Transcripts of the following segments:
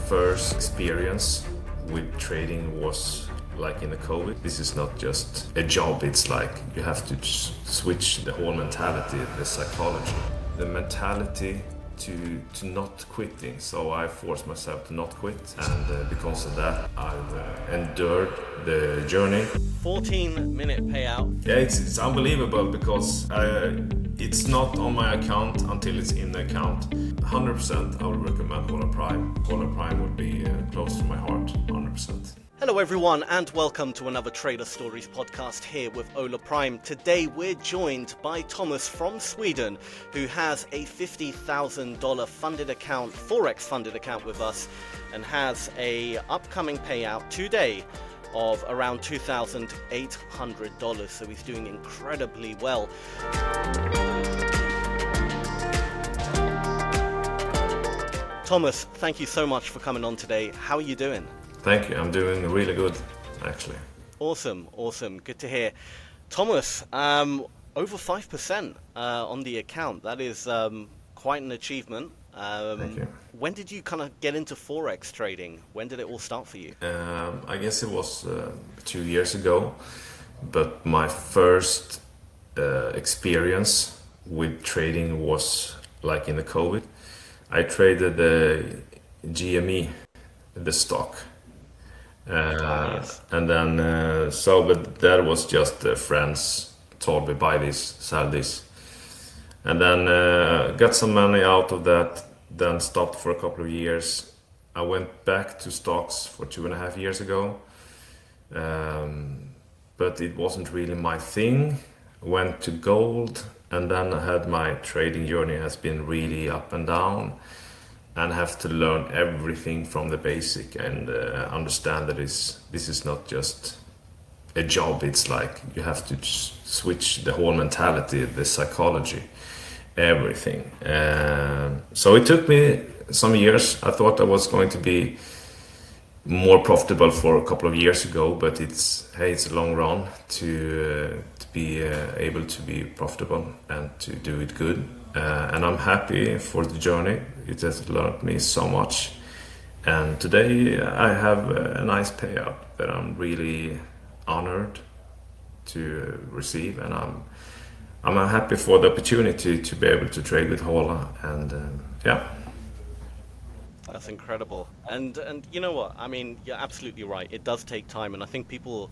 first experience with trading was like in the COVID. This is not just a job, it's like you have to switch the whole mentality, the psychology. The mentality to not quitting. So I forced myself to not quit, and because of that, I've endured the journey. 14-minute payout. Yeah, it's unbelievable because it's not on my account until it's in the account. 100% I would recommend Hola Prime. Hola Prime would be close to my heart, 100%. Hello everyone and welcome to another Trader Stories podcast here with Hola Prime. Today we're joined by Tomas from Sweden, who has a $50,000 funded account, Forex funded account with us, and has a upcoming payout today of around $2,800. So he's doing incredibly well. Tomas, thank you so much for coming on today. How are you doing? Thank you. I'm doing really good, actually. Awesome. Good to hear. Tomas, over 5% on the account. That is quite an achievement. Thank you. When did you kind of get into Forex trading? When did it all start for you? I guess it was 2 years ago, but my first experience with trading was like in the COVID. I traded the GME, the stock. Yes. And then, but that was just friends told me buy this, sell this. And then got some money out of that, then stopped for a couple of years. I went back to stocks for 2.5 years ago. But it wasn't really my thing. Went to gold, and then I had my trading journey has been really up and down. And have to learn everything from the basic and understand that this is not just a job, it's like you have to switch the whole mentality, the psychology, everything. So it took me some years. I thought I was going to be more profitable for a couple of years ago, but it's a long run to be able to be profitable and to do it good. And I'm happy for the journey. It has learned me so much. And today I have a nice payout that I'm really honored to receive. And I'm happy for the opportunity to be able to trade with Hola. And yeah. That's incredible. And you know what? I mean, you're absolutely right. It does take time. And I think people,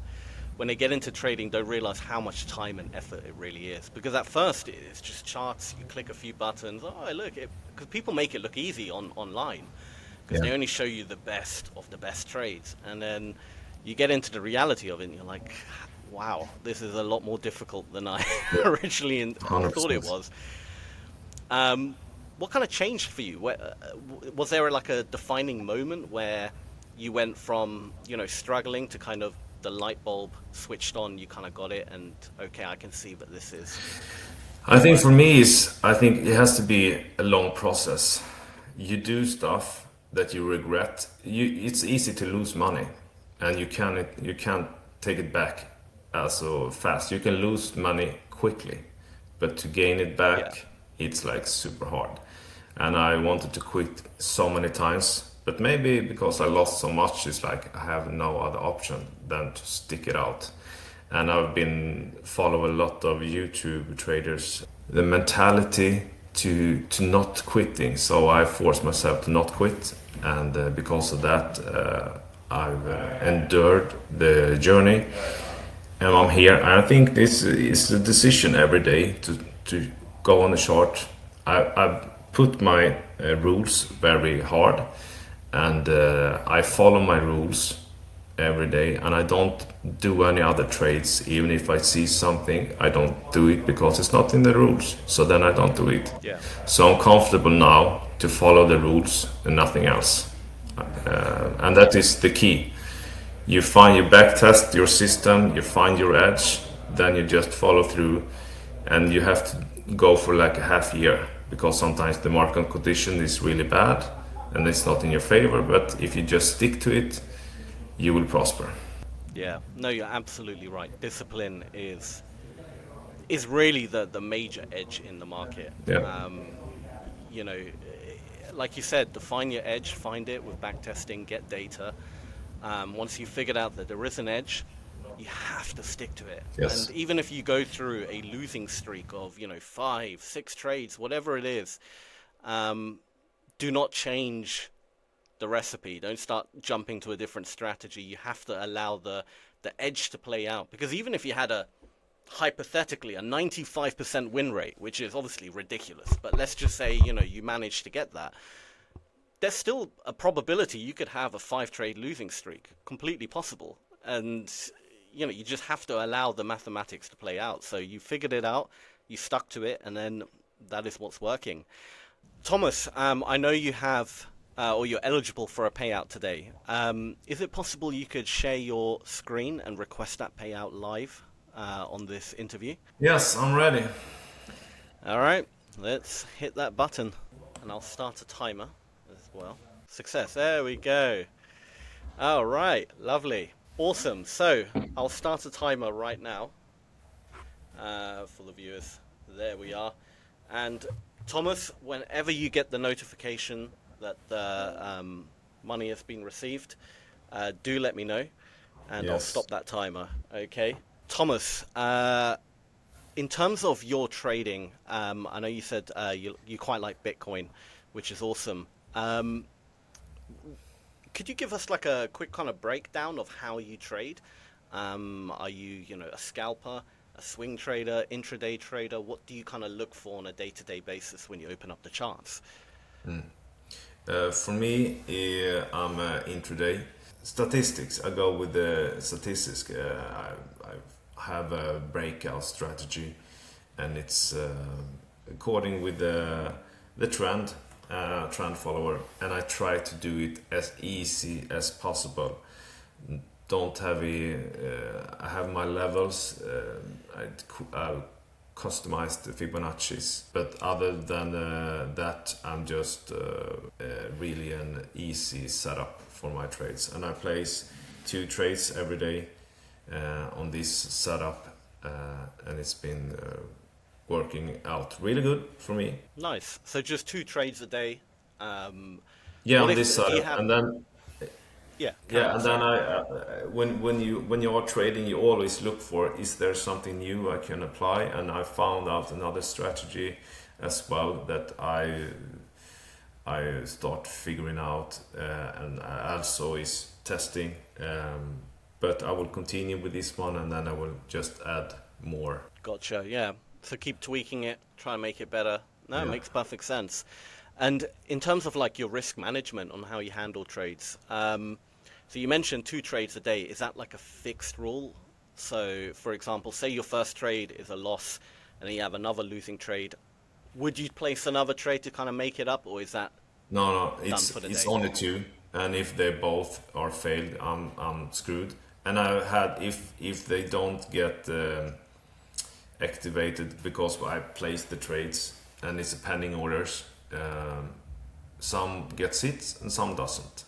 when they get into trading, don't realize how much time and effort it really is. Because at first, it's just charts. You click a few buttons. Oh, look, because people make it look easy online. Because they only show you the best of the best trades. And then you get into the reality of it, and you're like, wow, this is a lot more difficult than I originally thought it was. What kind of changed for you? Was there like a defining moment where you went from, struggling to kind of the light bulb switched on, you kind of got it, and okay, I can see that this is... I think for me I think it has to be a long process. You do stuff that you regret. It's easy to lose money, and you can't take it back so fast. You can lose money quickly, but to gain it back, it's like super hard. And I wanted to quit so many times. But maybe because I lost so much, it's like I have no other option than to stick it out. And I've been follow a lot of YouTube traders. The mentality to not quitting. So I forced myself to not quit. And because of that, I've endured the journey. And I'm here. And I think this is a decision every day to go on the short. I've put my rules very hard. And I follow my rules every day, and I don't do any other trades. Even if I see something, I don't do it because it's not in the rules. So then I don't do it. Yeah. So I'm comfortable now to follow the rules and nothing else. And that is the key. You back test your system, you find your edge, then you just follow through, and you have to go for like a half year because sometimes the market condition is really bad. And it's not in your favor, but if you just stick to it, you will prosper. Yeah, no, you're absolutely right. Discipline is really the major edge in the market. Yeah. You know, like you said, define your edge, find it with backtesting, get data. Once you've figured out that there is an edge, you have to stick to it. And Yes. even if you go through a losing streak of, 5, 6 trades, whatever it is, um, do not change the recipe. Don't start jumping to a different strategy. You have to allow the edge to play out. Because even if you had hypothetically a 95% win rate, which is obviously ridiculous, but let's just say, you managed to get that, there's still a probability you could have a 5 trade losing streak. Completely possible. And, you just have to allow the mathematics to play out. So you figured it out, you stuck to it, and then that is what's working. Thomas, I know you have, or you're eligible for a payout today. Is it possible you could share your screen and request that payout live on this interview? Yes, I'm ready. All right, let's hit that button, and I'll start a timer as well. Success, there we go. All right, lovely. Awesome, so I'll start a timer right now for the viewers. There we are. And Thomas, whenever you get the notification that the money has been received, do let me know, and I'll Yes. stop that timer. Okay, Thomas. In terms of your trading, I know you said you quite like Bitcoin, which is awesome. Could you give us like a quick kind of breakdown of how you trade? Are you, a scalper, a swing trader, intraday trader? What do you kind of look for on a day-to-day basis when you open up the charts? For me, I'm intraday. Statistics, I go with the statistics. I have a breakout strategy, and it's according with the trend, trend follower, and I try to do it as easy as possible. Don't have I have my levels. I customize the Fibonacci's, but other than that, I'm just really an easy setup for my trades, and I place 2 trades every day on this setup, and it's been working out really good for me. Nice. So just 2 trades a day. Yeah, What on if this do you setup, have? and then Yeah, carry yeah, on, and sorry. then when you are trading, you always look for, is there something new I can apply? And I found out another strategy as well that I start figuring out, and also is testing. But I will continue with this one, and then I will just add more. Gotcha. Yeah. So keep tweaking it, try and make it better. No, it Yeah. makes perfect sense. And in terms of like your risk management on how you handle trades, so you mentioned 2 trades a day. Is that like a fixed rule? So, for example, say your first trade is a loss, and then you have another losing trade. Would you place another trade to kind of make it up, or is that No, done it's for the it's day? only 2, and if they both are failed, I'm screwed. And I had, if they don't get activated because I placed the trades and it's a pending orders. Some gets hit and some doesn't.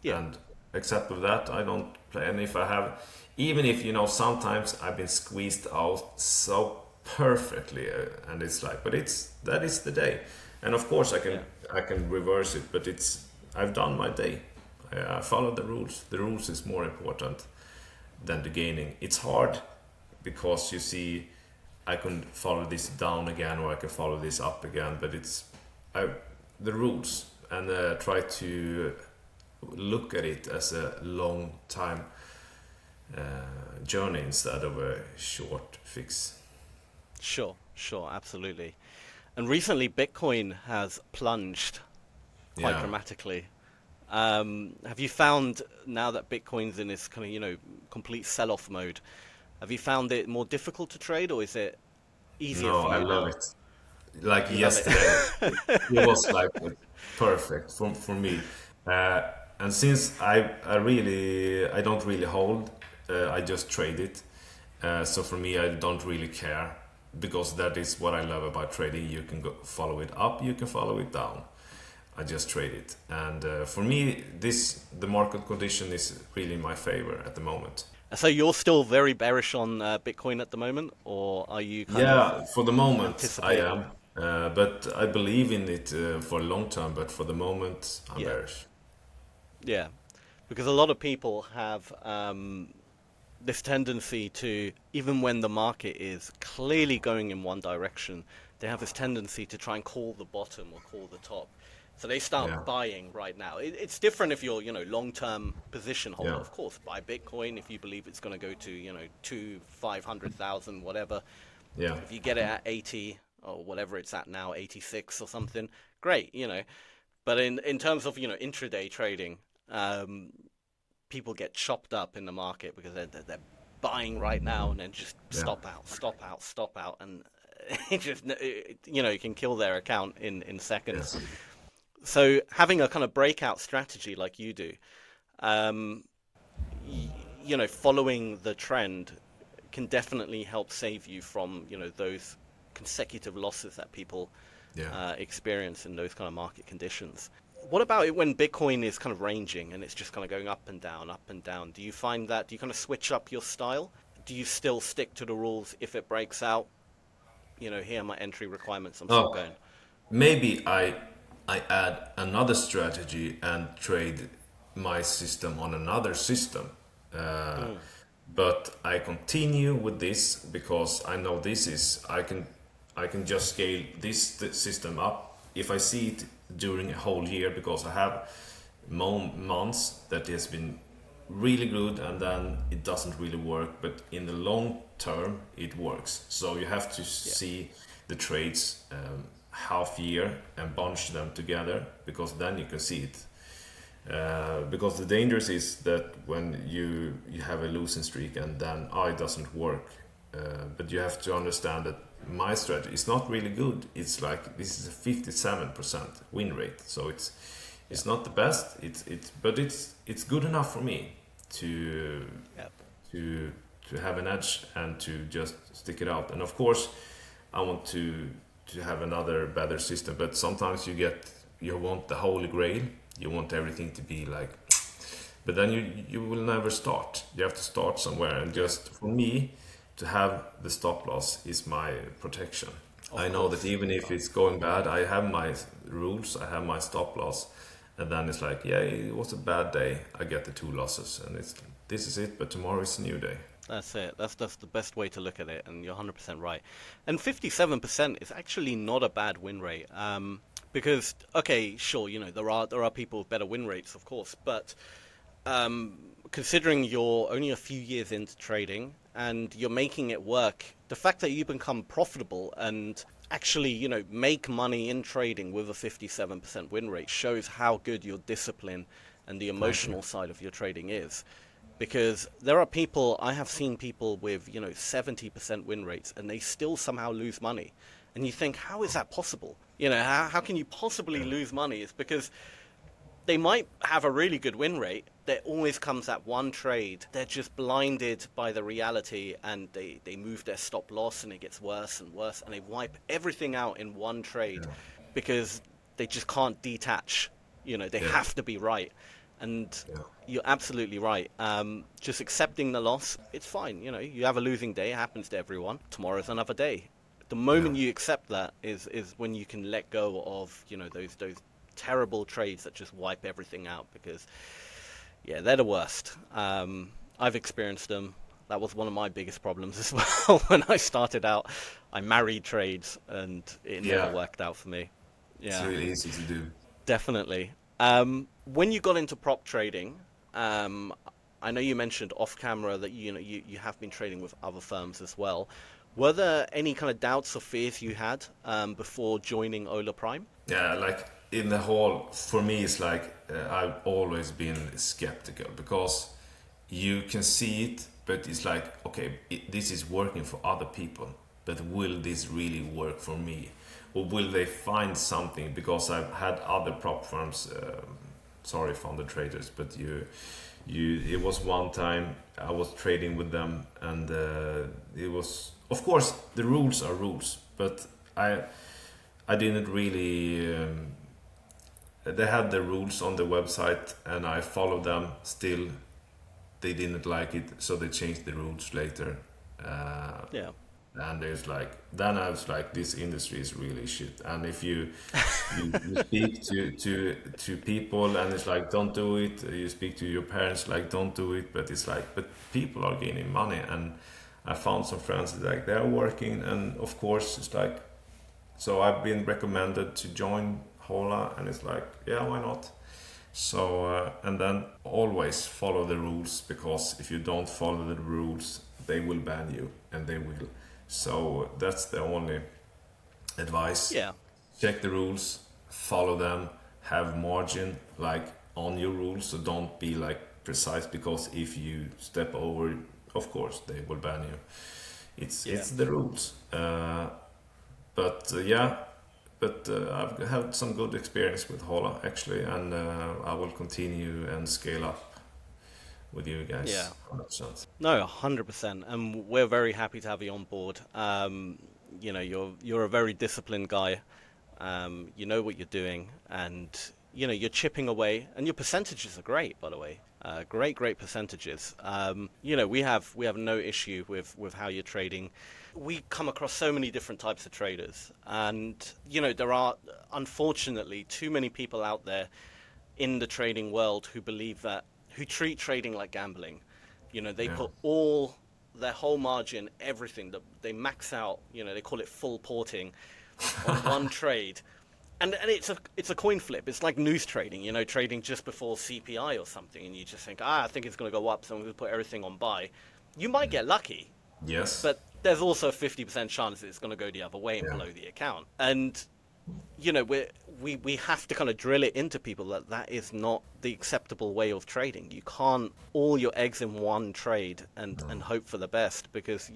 Yeah. And except with that, I don't play. And if I have, even if sometimes I've been squeezed out so perfectly, and it's like, but that is the day. And of course, Yeah. I can reverse it, but I've done my day. I follow the rules. The rules is more important than the gaining. It's hard because you see, I can follow this down again, or I can follow this up again, but the rules, and try to look at it as a long time journey instead of a short fix. Sure, absolutely. And recently, Bitcoin has plunged quite Yeah. dramatically. Have you found now that Bitcoin's in this kind of, complete sell-off mode, have you found it more difficult to trade, or is it easier No, for I you love now? it. Like You love it. yesterday, it was like perfect for me. And since I don't really hold, I just trade it. So for me, I don't really care, because that is what I love about trading. You can go follow it up, you can follow it down. I just trade it, and for me, the market condition is really in my favor at the moment. So you're still very bearish on Bitcoin at the moment, or are you kind of Yeah, for the moment I anticipating? am. But I believe in it for long term. But for the moment, I'm Yeah, bearish. yeah, because a lot of people have this tendency to, even when the market is clearly going in one direction, they have this tendency to try and call the bottom or call the top. So they start Yeah, buying right now. It's different if you're, long-term position holder. yeah, Of course, buy Bitcoin if you believe it's going to go to, 500,000, whatever. yeah, If you get it at 80 or whatever it's at now, 86 or something, great. But in terms of, intraday trading, um, people get chopped up in the market because they're buying right now and then just yeah, stop out, stop out, stop out, and it just you can kill their account in seconds. yes, So having a kind of breakout strategy like you do, um, following the trend can definitely help save you from those consecutive losses that people yeah. experience in those kind of market conditions. What about it when Bitcoin is kind of ranging and it's just kind of going up and down, up and down? Do you find that? Do you kind of switch up your style? Do you still stick to the rules if it breaks out? Here are my entry requirements. I'm still Oh, going. maybe I add another strategy and trade my system on another system. Uh, Mm, but I continue with this because I know this is I can just scale this system up if I see it during a whole year because I have months that has been really good and then it doesn't really work, but in the long term it works. So you have to yeah, see the trades half year and bunch them together because then you can see it. Because the danger is that when you have a losing streak and then it doesn't work. But you have to understand that my strategy is not really good. It's like this is a 57% win rate, so yeah, it's not the best. It's good enough for me to yeah, to to have an edge and to just stick it out. And of course, I want to have another better system. But sometimes you want the holy grail. You want everything to be like, but then you will never start. You have to start somewhere. And yeah. just for me, to have the stop loss is my protection. Of I know that course. even if it's going bad, I have my rules. I have my stop loss, and then it's like, yeah, it was a bad day. I get the two losses, and it's this is it. But tomorrow is a new day. That's it. That's the best way to look at it, and you're 100% right. And 57% is actually not a bad win rate. Because okay, sure, there are people with better win rates, of course, but considering you're only a few years into trading and you're making it work, the fact that you become profitable and actually, make money in trading with a 57% win rate shows how good your discipline and the Thank you. emotional side of your trading is. Because there are people, I have seen people with, 70% win rates and they still somehow lose money. And you think, how is that possible? How can you possibly Yeah, lose money? It's because they might have a really good win rate. There always comes that one trade. They're just blinded by the reality and they move their stop loss and it gets worse and worse and they wipe everything out in one trade yeah, because they just can't detach. They yeah, have to be right. And yeah, you're absolutely right. Just accepting the loss, it's fine. You have a losing day, it happens to everyone. Tomorrow's another day. The yeah, moment you accept that is when you can let go of, those terrible trades that just wipe everything out because yeah, they're the worst. I've experienced them. That was one of my biggest problems as well when I started out. I married trades and it never yeah. worked out for me. It's Yeah, really easy to do. definitely. When you got into prop trading, um, I know you mentioned off camera that you have been trading with other firms as well. Were there any kind of doubts or fears you had before joining Ola Prime? Yeah, like in the whole, for me, it's like I've always been skeptical because you can see it, but it's like, okay, this is working for other people, but will this really work for me? Or will they find something? Because I've had other prop firms, sorry, founder traders, but it was one time I was trading with them, and it was, of course, the rules are rules, but I didn't really. They had the rules on the website, and I followed them. Still, they didn't like it, so they changed the rules later. Uh, Yeah. And there's like, then I was like, this industry is really shit. And if you speak to people and it's like, don't do it. You speak to your parents like, don't do it. But it's like, but people are gaining money. And I found some friends that like they're working, and of course it's like, so I've been recommended to join Hola, and it's like, yeah, why not? So and then always follow the rules, because if you don't follow the rules, they will ban you, and they will. So that's the only advice. Yeah. Check the rules, follow them, have margin like on your rules. So don't be like precise, because if you step over, of course they will ban you. Yeah. It's the rules. But yeah, but I've had some good experience with Hola actually, and I will continue and scale up with you Yeah. guys 100%. No, 100%. And we're very happy to have you on board. You're a very disciplined guy. You know what you're doing, and you're chipping away, and your percentages are great, by the way. Great percentages. We have no issue with how you're trading. We come across so many different types of traders, and there are unfortunately too many people out there in the trading world who treat trading like gambling. They Yeah. put all their whole margin, everything that they max out. They call it full porting on one trade, and it's a coin flip. It's like news trading, trading just before CPI or something, and you just think, I think it's going to go up, so I'm going to put everything on buy. You might get lucky, Yes. but there's also a 50% chance that it's going to go the other way and Yeah. blow the account. And we have to kind of drill it into people that that is not the acceptable way of trading. You can't all your eggs in one trade and hope for the best, because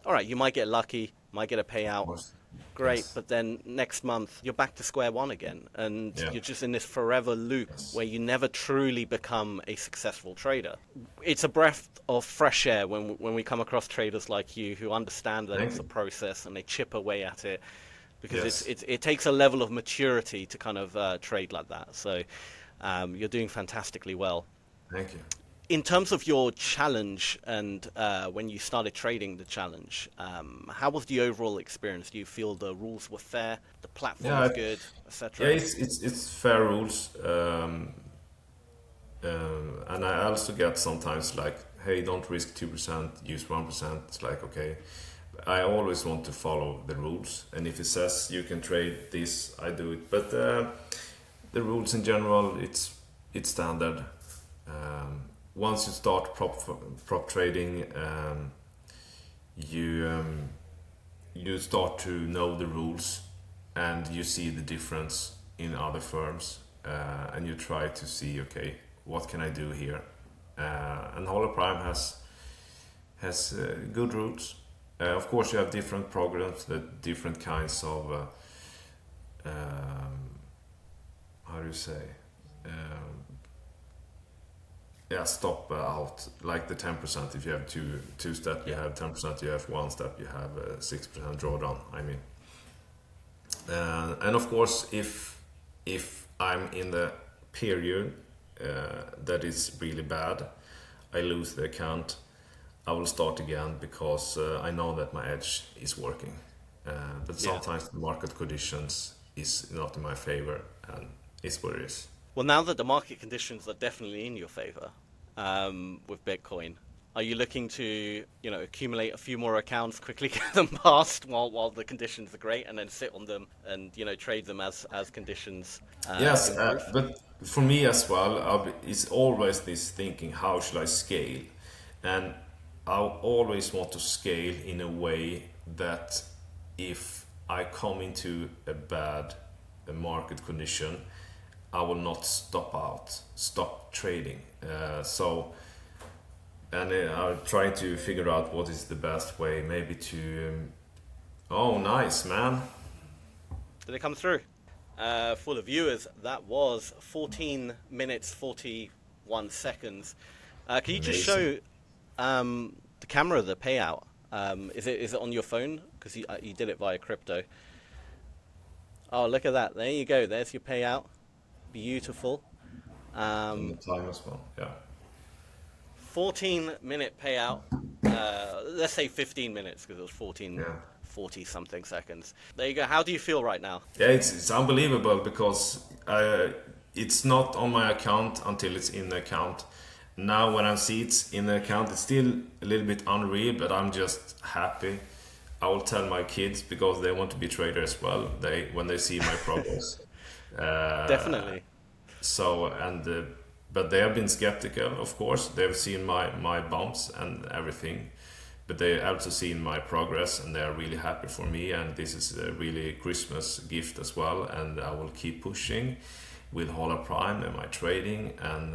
all right, you might get lucky, might get a Of payout, course. great, Yes. but then next month you're back to square one again, and Yeah. you're just in this forever loop Yes. where you never truly become a successful trader. It's a breath of fresh air when we come across traders like you who understand that Thank it's a you. process and they chip away at it, because Yes. it takes a level of maturity to kind of trade like that. So you're doing fantastically well. Thank you. In terms of your challenge and when you started trading the challenge, how was the overall experience? Do you feel the rules were fair, the platform Yeah. was good, Yeah. etc.? It's fair rules. And I also get sometimes like, hey, don't risk 2%, use 1%. It's like, okay, I always want to follow the rules, and if it says you can trade this, I do it. But the rules in general, it's standard. Once you start prop trading, you start to know the rules, and you see the difference in other firms, and you try to see, okay, what can I do here? And Hola Prime has good rules. Of course, you have different programs, that different kinds of how do you say? Um, yeah, stop out, like the 10%. If you have two step, you Yeah, have 10%. You have one step, you have 6% drawdown. I mean, and of course, if I'm in the period that is really bad, I lose the account. I will start again, because I know that my edge is working. But yeah. sometimes the market conditions is not in my favor, and it's what it is. Well, now that the market conditions are definitely in your favor with Bitcoin, are you looking to, accumulate a few more accounts, quickly get them passed while the conditions are great, and then sit on them and trade them as conditions Yes, improve? but for me as well, it's always this thinking: how should I scale? And I always want to scale in a way that if I come into a bad market condition, I will not stop trading. And I'm trying to figure out what is the best way, maybe to. Oh, nice, man. Did they come through? For the viewers, that was 14 minutes 41 seconds. Can you just Amazing. show the camera the payout? Is it on your phone? Because you did it via crypto. Oh, look at that! There you go. There's your payout. Beautiful. And the Um, time as well. Yeah. 14-minute payout. let's say 15 minutes because it was 14, Yeah. 40 something seconds. There you go. How do you feel right now? Yeah, it's unbelievable because it's not on my account until it's in the account. Now when I see it's in the account, it's still a little bit unreal, but I'm just happy. I will tell my kids because they want to be traders as well. When they see my progress. Definitely. So but they have been skeptical, of course. They've seen my bumps and everything, but they also seen my progress, and they are really happy for me. And this is a really Christmas gift as well. And I will keep pushing with Hola Prime and my trading. And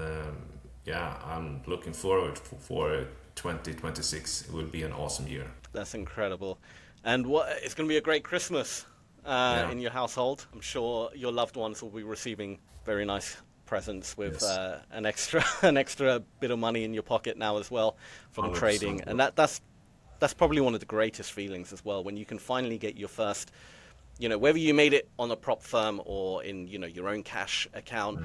yeah, I'm looking forward for 2026. It will be an awesome year. That's incredible. And it's going to be a great Christmas Yeah. in your household. I'm sure your loved ones will be receiving very nice presents with Yes. an extra bit of money in your pocket now as well from 100%. trading. And that's probably one of the greatest feelings as well, when you can finally get your first, whether you made it on a prop firm or in, your own cash account.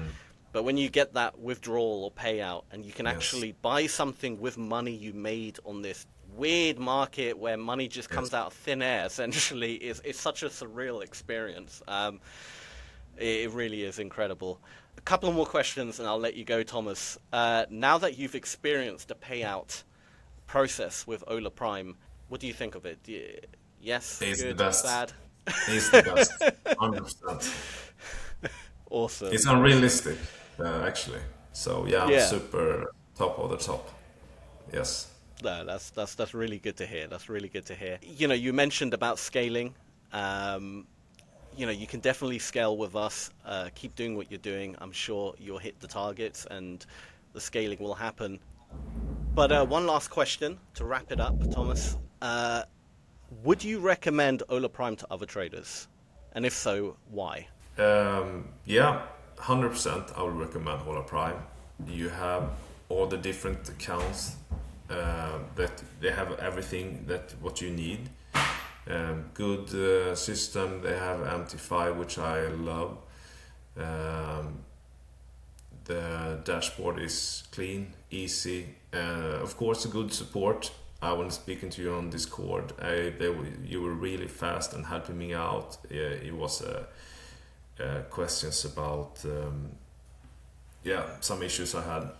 But when you get that withdrawal or payout and you can Yes. actually buy something with money you made on this weird market where money just comes out of thin air, essentially, it's such a surreal experience. It really is incredible. A couple of more questions and I'll let you go, Thomas. Now that you've experienced the payout process with Hola Prime, what do you think of it? Yes, It's the good, best. bad? It's the best. 100%. Awesome. It's unrealistic, actually. So yeah, I'm Yeah. super top of the top. Yes. No, that's really good to hear. That's really good to hear. You mentioned about scaling. You can definitely scale with us. Keep doing what you're doing. I'm sure you'll hit the targets and the scaling will happen. But one last question to wrap it up, Thomas. Would you recommend Hola Prime to other traders? And if so, why? Yeah, 100%. I would recommend Hola Prime. You have all the different accounts that they have everything that what you need. Good system. They have MT5, which I love. The dashboard is clean, easy. Of course, a good support. I was speaking to you on Discord. You were really fast and helping me out. It was questions about some issues I had,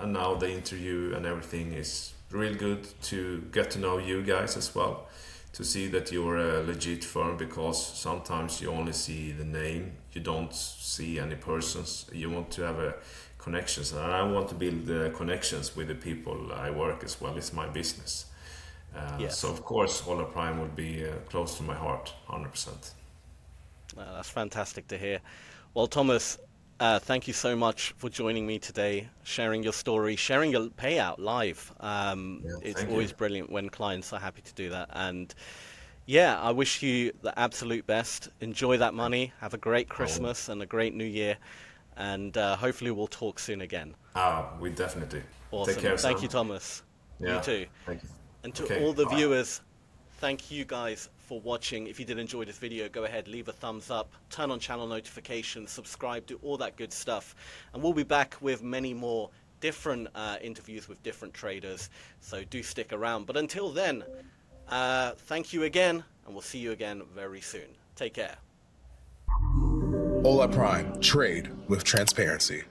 and now the interview and everything is real good to get to know you guys as well, to see that you're a legit firm, because sometimes you only see the name, you don't see any persons. You want to have a connections, and I want to build connections with the people I work as well. It's my business. Yes. So of course Hola Prime would be close to my heart, 100%. That's fantastic to hear. Well, Thomas, thank you so much for joining me today, sharing your story, sharing your payout live. It's always brilliant when clients are happy to do that. And yeah, I wish you the absolute best. Enjoy that money. Have a great Christmas and a great New Year. And hopefully we'll talk soon again. We definitely. Awesome. Take care, Thank Sam. you, Thomas. Yeah. You too. Thank you. And to Okay, all the bye. viewers, thank you guys for watching. If you did enjoy this video, go ahead, leave a thumbs up, turn on channel notifications, subscribe, do all that good stuff. And we'll be back with many more different interviews with different traders. So do stick around. But until then, thank you again, and we'll see you again very soon. Take care. Hola Prime, trade with transparency.